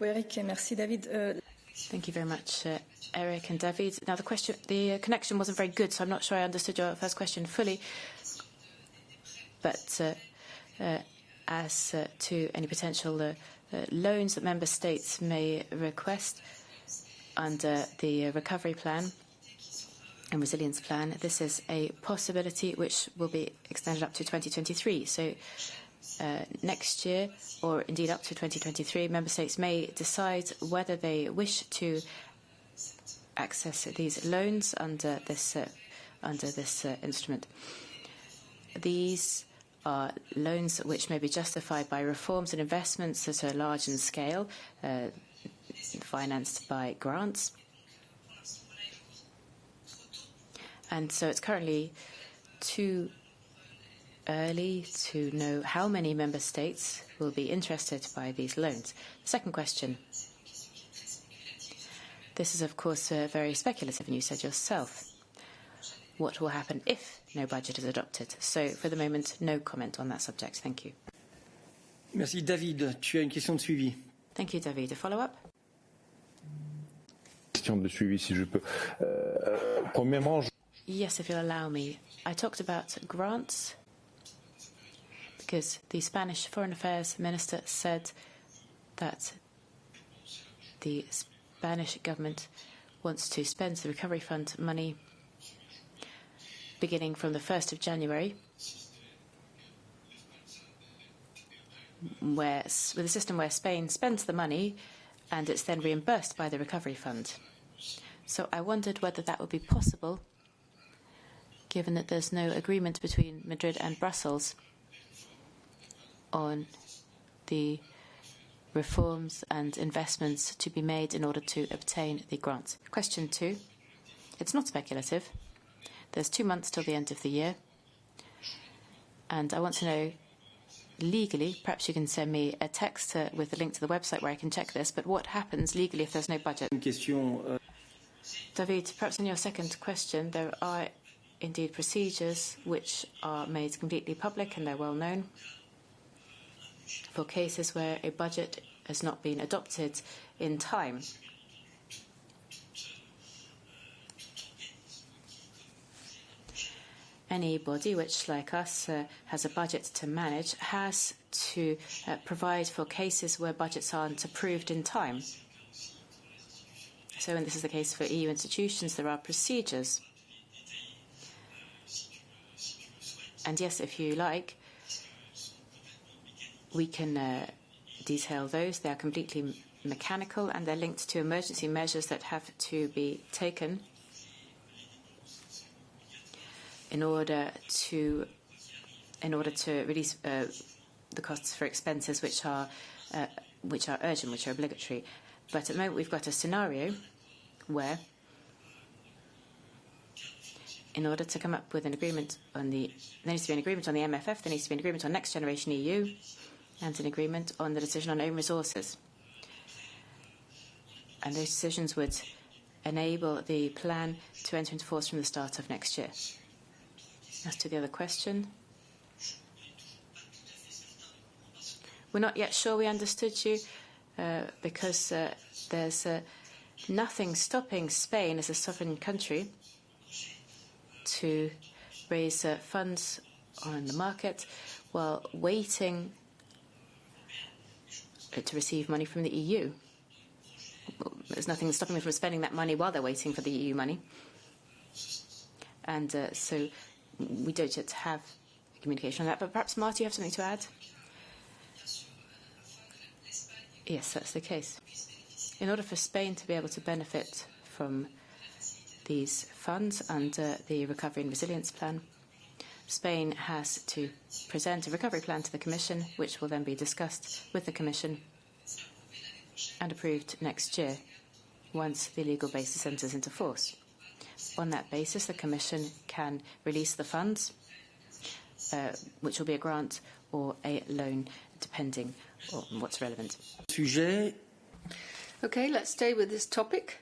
beaucoup, Eric, et merci, David. Thank you very much, Eric and David. Now, the connection wasn't very good, so I'm not sure I understood your first question fully. But as to any potential loans that member states may request under the recovery plan and resilience plan, this is a possibility which will be extended up to 2023. So next year, or indeed up to 2023, member states may decide whether they wish to access these loans under this instrument. These are loans which may be justified by reforms and investments that are large in scale, financed by grants. And so it's currently too early to know how many member states will be interested by these loans. The second question. This is, of course, very speculative, and you said yourself. What will happen if no budget is adopted? So, for the moment, no comment on that subject. Thank you. Merci. David, tu as une question de suivi. Thank you, David. A follow-up? Question de suivi, si je peux. Premièrement, Yes, if you'll allow me. I talked about grants because the Spanish Foreign Affairs Minister said that the Spanish government wants to spend the Recovery Fund money beginning from the 1st of January, with a system where Spain spends the money and it's then reimbursed by the Recovery Fund. So I wondered whether that would be possible, given that there's no agreement between Madrid and Brussels on the reforms and investments to be made in order to obtain the grants. Question 2. It's not speculative. There's 2 months till the end of the year. And I want to know legally, perhaps you can send me a text with a link to the website where I can check this, but what happens legally if there's no budget? David, perhaps in your second question, there are indeed procedures which are made completely public and they're well known for cases where a budget has not been adopted in time. Any body which, like us, has a budget to manage has to provide for cases where budgets aren't approved in time. So, and this is the case for EU institutions, there are procedures. And yes, if you like, we can detail those. They are completely mechanical and they're linked to emergency measures that have to be taken in order to release the costs for expenses which are urgent, which are obligatory. But at the moment we've got a scenario where, in order to come up with an agreement on there needs to be an agreement on the MFF, there needs to be an agreement on Next Generation EU, and an agreement on the decision on own resources. And those decisions would enable the plan to enter into force from the start of next year. As to the other question, we're not yet sure we understood you because there's nothing stopping Spain as a sovereign country to raise funds on the market while waiting to receive money from the EU. There's nothing stopping them from spending that money while they're waiting for the EU money. And so we don't yet have communication on that. But perhaps, Marty, you have something to add? Yes, that's the case. In order for Spain to be able to benefit from these funds under the Recovery and Resilience Plan, Spain has to present a recovery plan to the Commission, which will then be discussed with the Commission and approved next year, once the legal basis enters into force. On that basis, the Commission can release the funds, which will be a grant or a loan, depending on what's relevant. Okay, let's stay with this topic.